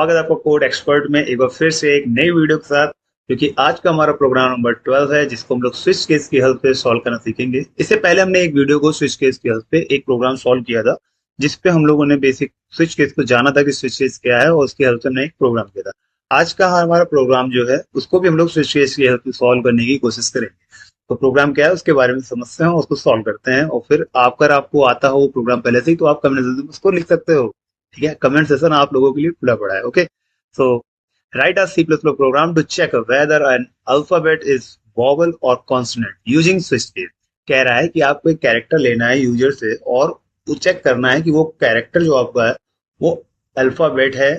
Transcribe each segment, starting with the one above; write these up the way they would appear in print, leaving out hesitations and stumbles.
स्वागत है आपका कोड एक्सपर्ट में एक बार फिर से एक नई वीडियो के साथ। क्योंकि आज का हमारा प्रोग्राम नंबर 12 है जिसको हम लोग स्विच केस की हेल्प से सॉल्व करना सीखेंगे। इससे पहले हमने एक वीडियो को स्विच केस की हेल्प से एक प्रोग्राम सॉल्व किया था, जिसपे हम लोगों ने बेसिक स्विच केस को जाना था कि स्विच केस क्या है और उसकी हेल्प से हमने एक प्रोग्राम किया था। आज का हमारा प्रोग्राम जो है उसको भी हम लोग स्विच केस की हेल्प से सॉल्व करने की कोशिश करेंगे। तो प्रोग्राम क्या है उसके बारे में समझते हैं और उसको सॉल्व करते हैं, और फिर अगर आपको आता हो प्रोग्राम पहले से ही तो आप कमेंट सेक्शन में उसको लिख सकते हो। ठीक है, कमेंट सेशन आप लोगों के लिए खुला पड़ा है। Okay, so right a C++ program to check whether an alphabet is vowel or consonant using switch case। कह रहा है कि आपको एक कैरेक्टर लेना है यूजर से और वो चेक करना है कि वो कैरेक्टर जो आपका है वो अल्फाबेट है,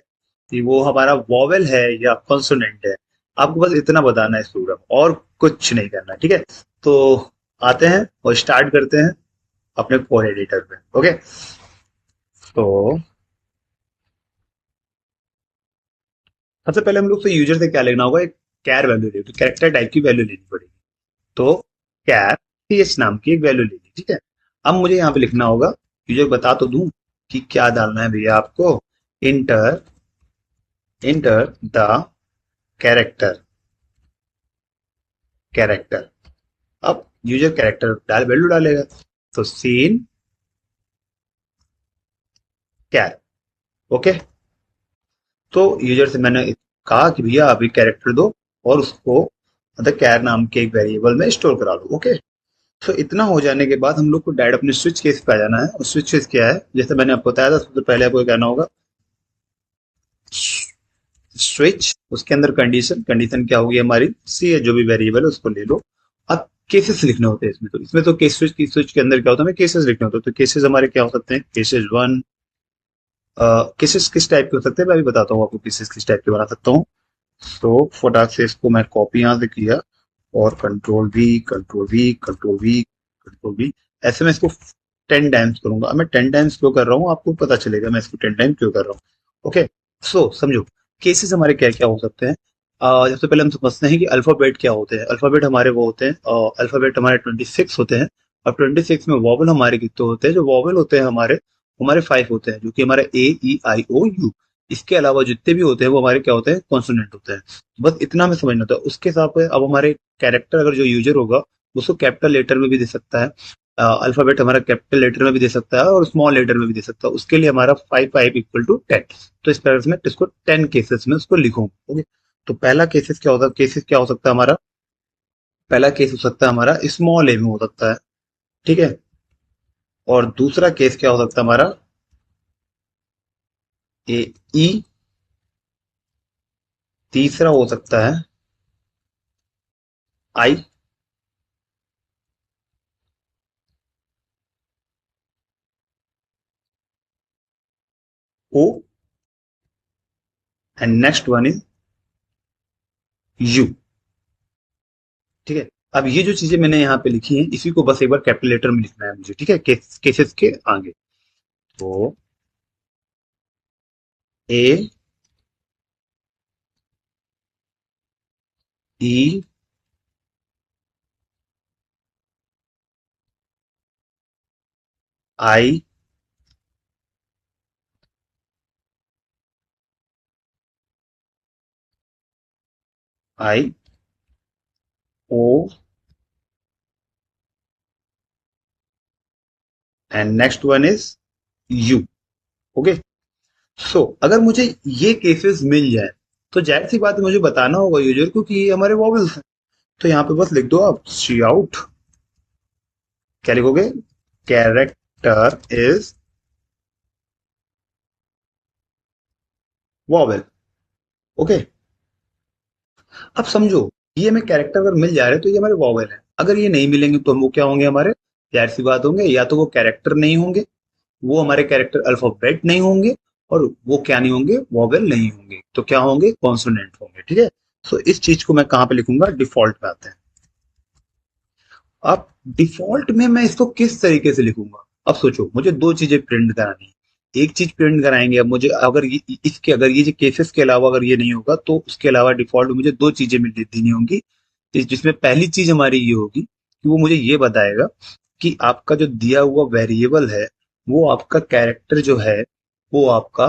कि वो हमारा वॉवेल है या कॉन्सोनेंट है। आपको बस इतना बताना है इस प्रोग्राम, और कुछ नहीं करना। ठीक है, तो आते हैं और स्टार्ट करते हैं अपने कोड एडिटर पे। ओके, तो सबसे पहले हम लोग को यूजर से क्या लेना होगा, एक कैर वैल्यू लेनी, तो कैरेक्टर टाइप की वैल्यू लेनी पड़ेगी। तो कैर टीएच नाम की एक वैल्यू लेनी। ठीक है, अब मुझे यहाँ पे लिखना होगा, यूजर बता तो दूं कि क्या डालना है भैया आपको। Inter enter the character character. अब यूजर कैरेक्टर डाल वैल्यू डालेगा, तो सीन कैर। ओके, तो यूजर से मैंने कहा कि भैया अभी कैरेक्टर दो और उसको मतलब कैर नाम के एक वेरिएबल में स्टोर करा लो। ओके, तो इतना हो जाने के बाद हम लोग को डायरेक्ट अपने स्विच केस पे आ जाना है। और स्विच केस क्या है, जैसे मैंने आपको बताया था, सबसे पहले आपको कहना होगा स्विच, उसके अंदर कंडीशन। कंडीशन क्या होगी हमारी, सी है जो भी वेरिएबल है उसको ले लो। अब केसेस लिखने होते हैं इसमें तो केस स्विच के अंदर क्या होता है, हमें केसेस लिखने होते हैं। तो केसेस हमारे क्या हो सकते हैं, केसेस वन। केसेस किस टाइप के हो सकते हैं मैं अभी बताता हूँ आपको, केसेस किस टाइप के बना सकता हूँ। तो फटाक से इसको मैं कॉपी यहाँ से किया और कंट्रोल वी, ऐसे मैं इसको 10 टाइम्स करूंगा। मैं 10 टाइम्स क्यों कर रहा हूँ आपको पता चलेगा मैं इसको 10 टाइम्स क्यों कर रहा हूँ। ओके, सो समझो केसेस हमारे क्या क्या हो सकते हैं। सबसे पहले हम समझते हैं कि अल्फाबेट क्या होते हैं। अल्फाबेट हमारे वो होते हैं, अल्फाबेट हमारे 26 होते हैं। और 26 में वॉवल हमारे कितने होते हैं, जो वॉवल होते हैं हमारे हमारे 5 होते हैं, जो कि हमारे A E I O U। इसके अलावा जितने भी होते हैं वो हमारे क्या होते हैं, कॉन्सोनेंट होते हैं। बस इतना हमें समझना होता है। उसके हिसाब से अब हमारे कैरेक्टर अगर जो यूजर होगा उसको कैपिटल लेटर में भी दे सकता है, अल्फाबेट हमारा कैपिटल लेटर में भी दे सकता है और स्मॉल लेटर में भी दे सकता है। उसके लिए हमारा 5 5 = 10। तो इस तरह से मैं इसको 10 केसेस में उसको लिखूंगा। ओके, तो पहला केसेस क्या होता है, केसेस क्या हो सकता है हमारा, पहला केस हो सकता है हमारा स्मॉल ए में हो सकता है। ठीक है, और दूसरा केस क्या हो सकता है हमारा E। तीसरा हो सकता है I। O, and next one is U। ठीक है, अब ये जो चीजें मैंने यहाँ पे लिखी हैं इसी को बस एक बार कैपिटल लेटर में लिखना है मुझे। ठीक है, केसेस के आगे। तो A E I O, and next one is U। Okay, so अगर मुझे ये केसेस मिल जाए तो जाहिर सी बात है मुझे बताना होगा यूजर को कि ये हमारे वॉवल्स हैं। तो यहाँ पे बस लिख दो आप सी आउट। क्या लिखोगे, कैरेक्टर इज वॉवेल। ओके, अब समझो ये हमें कैरेक्टर अगर मिल जा रहे हैं तो ये हमारे वॉवेल है। अगर ये नहीं मिलेंगे तो हम वो क्या होंगे, हमारे जाहिर सी बात होंगे, या तो वो कैरेक्टर नहीं होंगे, वो हमारे कैरेक्टर अल्फाबेट नहीं होंगे, और वो क्या नहीं होंगे, वॉवेल नहीं होंगे। तो क्या होंगे, कॉन्सोनेंट होंगे। ठीक है, सो इस चीज को मैं कहाँ पे लिखूंगा, डिफॉल्ट पे आते हैं। अब डिफॉल्ट में मैं इसको किस तरीके से लिखूंगा, अब सोचो मुझे दो चीजें प्रिंट करानी है। एक चीज प्रिंट कराएंगे, अब मुझे अगर इसके अगर ये केसेस के अलावा अगर ये नहीं होगा तो उसके अलावा डिफॉल्ट में मुझे दो चीजें मिल देनी होंगी। जिसमें पहली चीज हमारी ये होगी कि वो मुझे ये बताएगा कि आपका जो दिया हुआ वेरिएबल है वो आपका कैरेक्टर जो है वो आपका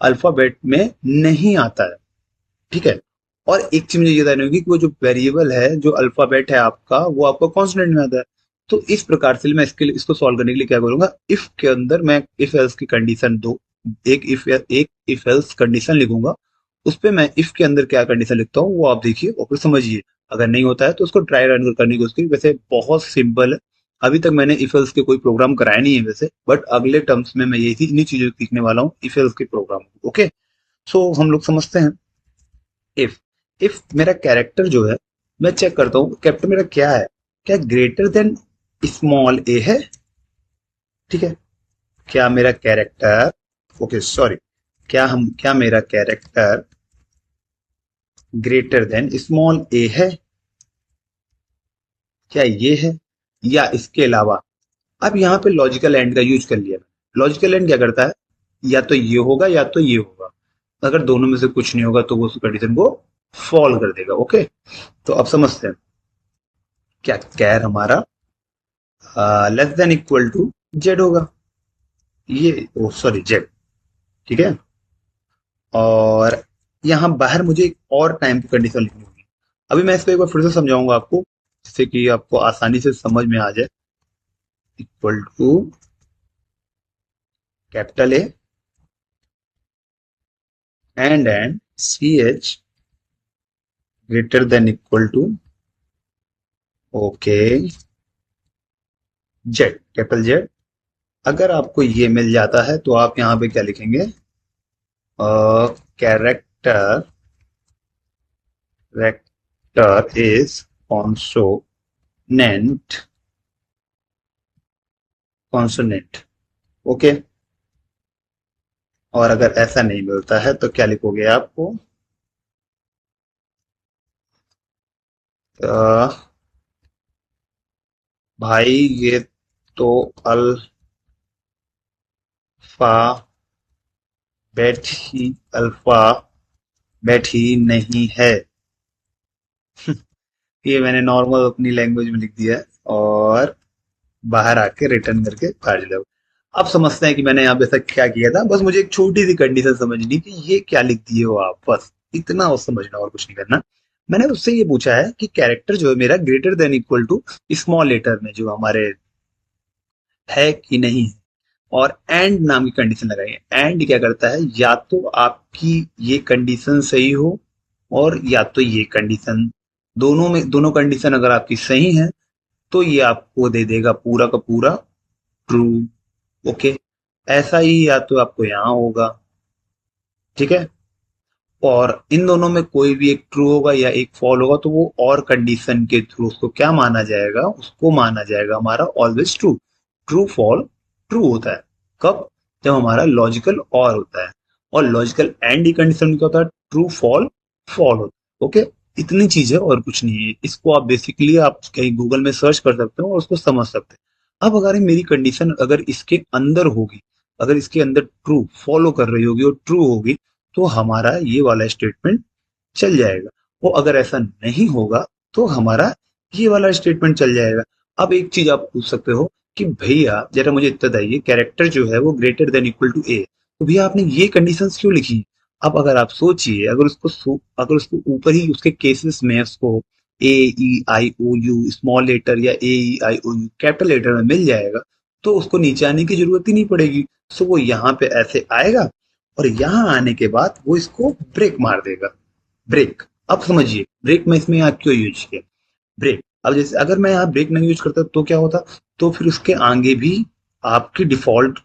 अल्फाबेट में नहीं आता है, ठीक है। और एक चीज मुझे ये जाननी होगी कि वो जो वेरिएबल है, जो अल्फाबेट है आपका, वो आपका कॉन्सोनेंट में आता है। तो इस प्रकार से मैं इसको सॉल्व करने के लिए क्या करूंगा, इफ के अंदर मैं इफ एल्स की कंडीशन दो, एक इफ एल्स कंडीशन लिखूंगा। उस पे मैं इफ के अंदर क्या कंडीशन लिखता हूँ वो आप देखिए और फिर समझिए। अगर नहीं होता है तो उसको ट्राई रन करने की कोशिश कीजिए। वैसे बहुत सिंपल है। अभी तक मैंने इफ एल्स के कोई प्रोग्राम कराया नहीं है वैसे, बट अगले टर्म्स में मैं यही इन्हीं चीजों को सीखने वाला हूँ, इफ एल्स के प्रोग्राम। ओके, सो हम लोग समझते हैं। इफ इफ मेरा कैरेक्टर जो है, मैं चेक करता हूँ कैरेक्टर मेरा क्या है, क्या ग्रेटर देन स्मॉल ए है, ठीक है। क्या मेरा कैरेक्टर, ओके सॉरी, क्या मेरा कैरेक्टर ग्रेटर देन स्मॉल ए है, क्या ये है, या इसके अलावा। अब यहाँ पे लॉजिकल एंड का यूज कर लिया। लॉजिकल एंड क्या करता है, या तो ये होगा या तो ये होगा। अगर दोनों में से कुछ नहीं होगा तो वो उस कंडीशन को फॉल कर देगा। ओके, तो अब समझते हैं। क्या कैर हमारा less than equal to Z होगा, ये ओ सॉरी जेड, ठीक है। और यहाँ बाहर मुझे एक और टाइम की कंडीशन लिखनी होगी। अभी मैं इसको एक बार फिर से समझाऊंगा आपको, जिससे कि आपको आसानी से समझ में आ जाए। Equal to capital A and C H greater than equal to okay Z, capital Z. अगर आपको ये मिल जाता है तो आप यहाँ पे क्या लिखेंगे, character rector is consonant, consonant, okay. और अगर ऐसा नहीं मिलता है तो क्या लिखोगे आपको, भाई ये तो अल्फा अल्फा बेट ही नहीं है। ये मैंने नॉर्मल अपनी लैंग्वेज में लिख दिया है और बाहर आके रिटर्न करके काट दिया। अब समझते हैं कि मैंने यहाँ पे ऐसा क्या किया था। बस मुझे एक छोटी सी कंडीशन समझनी कि ये क्या लिख दिए हो आप, बस इतना वो समझना और कुछ नहीं करना। मैंने उससे ये पूछा है कि कैरेक्टर जो है मेरा greater than equal to small letter में जो हमारे है कि नहीं है। और एंड नाम की कंडीशन लगाई है। एंड क्या करता है, या तो आपकी ये कंडीशन सही हो और या तो ये कंडीशन, दोनों कंडीशन अगर आपकी सही है तो ये आपको दे देगा पूरा का पूरा ट्रू। ओके, ऐसा ही या तो आपको यहाँ होगा, ठीक है। और इन दोनों में कोई भी एक ट्रू होगा या एक फॉल होगा तो वो और कंडीशन के थ्रू उसको क्या माना जाएगा, उसको माना जाएगा हमारा always true. True fall true होता है कब, जब हमारा लॉजिकल और होता है। और लॉजिकल एंड कंडीशन क्या होता है, ट्रू फॉल फॉल होता है। ओके, इतनी चीज है और कुछ नहीं है। इसको आप बेसिकली आप कहीं गूगल में सर्च कर सकते हो और उसको समझ सकते हैं। अब अगर मेरी कंडीशन अगर इसके अंदर होगी, अगर इसके अंदर ट्रू फॉलो कर रही होगी और ट्रू होगी, तो हमारा ये वाला स्टेटमेंट चल जाएगा। वो अगर ऐसा नहीं होगा तो हमारा ये वाला स्टेटमेंट चल जाएगा। अब एक चीज आप पूछ सकते हो कि भैया जरा मुझे इतना बताइए, कैरेक्टर जो है वो ग्रेटर देन इक्वल टू ए, तो भैया आपने ये कंडीशंस क्यों लिखी। अब अगर आप सोचिए, अगर उसको ऊपर ही उसके केसेस में उसको ए ई आई ओ यू स्मॉल लेटर या ए ई आई ओ यू कैपिटल लेटर में मिल जाएगा तो उसको नीचे आने की जरूरत ही नहीं पड़ेगी। सो वो यहाँ पे ऐसे आएगा और यहाँ आने के बाद वो इसको ब्रेक मार देगा। ब्रेक, अब समझिए ब्रेक में इसमें यहाँ क्यों यूज किया ब्रेक। अब जैसे अगर मैं यहाँ ब्रेक नहीं यूज करता तो क्या होता, तो फिर उसके आगे भी आपकी डिफॉल्ट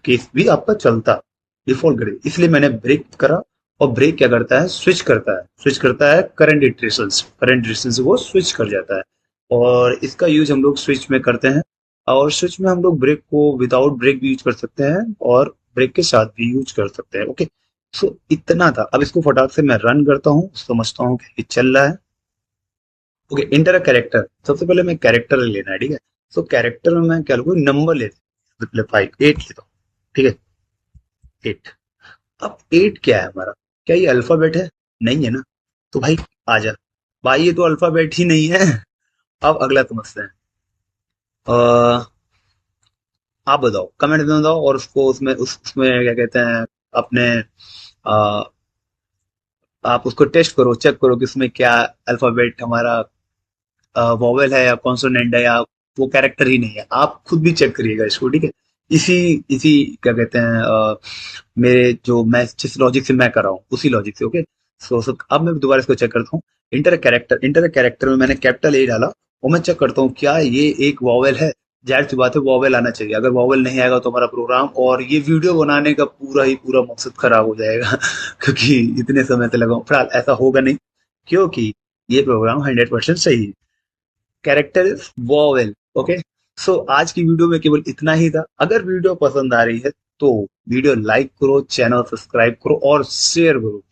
केस भी आपका चलता, डिफॉल्ट करे, इसलिए मैंने ब्रेक करा। और ब्रेक क्या करता है, स्विच करता है करंट रेजिस्टेंस से वो स्विच कर जाता है। और इसका यूज हम लोग स्विच में करते हैं। और स्विच में हम लोग ब्रेक को विदाउट ब्रेक भी यूज कर सकते हैं और ब्रेक के साथ भी यूज कर सकते हैं। ओके, सो इतना था। अब इसको फटाक से मैं रन करता हूँ, समझता हूँ कि ये चल रहा है। ओके, इंटर अ कैरेक्टर, सबसे पहले मैं कैरेक्टर लेना है, ठीक है। सो कैरेक्टर में मैं क्या लूंगा, नंबर लेता हूँ, मतलब 5 8 लेता हूँ, ठीक है। 8। अब 8 क्या है हमारा, क्या ये अल्फाबेट है, नहीं है ना। तो भाई आजा, भाई ये तो अल्फाबेट ही नहीं है। अब अगला समझते हैं। आप बताओ, कमेंट में बताओ और उसको उसमें क्या कहते हैं, अपने आ, आप उसको टेस्ट करो, चेक करो कि उसमें क्या अल्फाबेट हमारा वॉवेल है या कॉन्सोनेंट है या वो कैरेक्टर ही नहीं है। आप खुद भी चेक करिएगा इसको, ठीक है। इसी इसी क्या कहते हैं मेरे जो मैं जिस लॉजिक से मैं कर रहा हूँ उसी लॉजिक से, ओके। सो अब मैं दोबारा इसको चेक करता हूँ। इंटर कैरेक्टर में मैंने कैपिटल ए डाला और मैं चेक करता हूँ क्या ये एक वॉवेल है। जाहिर सी बात है वॉवेल आना चाहिए, अगर वॉवेल नहीं आएगा तो हमारा प्रोग्राम और ये वीडियो बनाने का पूरा ही पूरा मकसद खराब हो जाएगा क्योंकि इतने समय से लगा फिलहाल ऐसा होगा नहीं, क्योंकि ये प्रोग्राम 100% सही है। Character is vowel, okay. So आज की वीडियो में केवल इतना ही था। अगर वीडियो पसंद आ रही है तो वीडियो लाइक करो, चैनल सब्सक्राइब करो और शेयर करो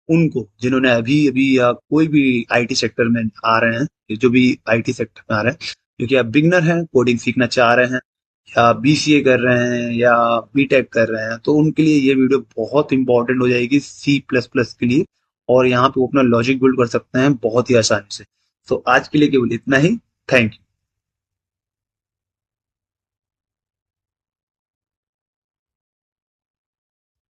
उनको जिन्होंने अभी अभी या कोई भी आईटी सेक्टर में आ रहे हैं, जो भी आईटी सेक्टर में आ रहे हैं, क्योंकि आप बिगनर हैं, कोडिंग सीखना चाह रहे हैं या बीसीए कर रहे हैं या बीटेक कर रहे हैं, तो उनके लिए ये वीडियो बहुत इंपॉर्टेंट हो जाएगी सी प्लस प्लस के लिए। और यहाँ पे वो अपना लॉजिक बिल्ड कर सकते हैं बहुत ही आसानी से। तो आज के लिए केवल इतना ही। Thank you.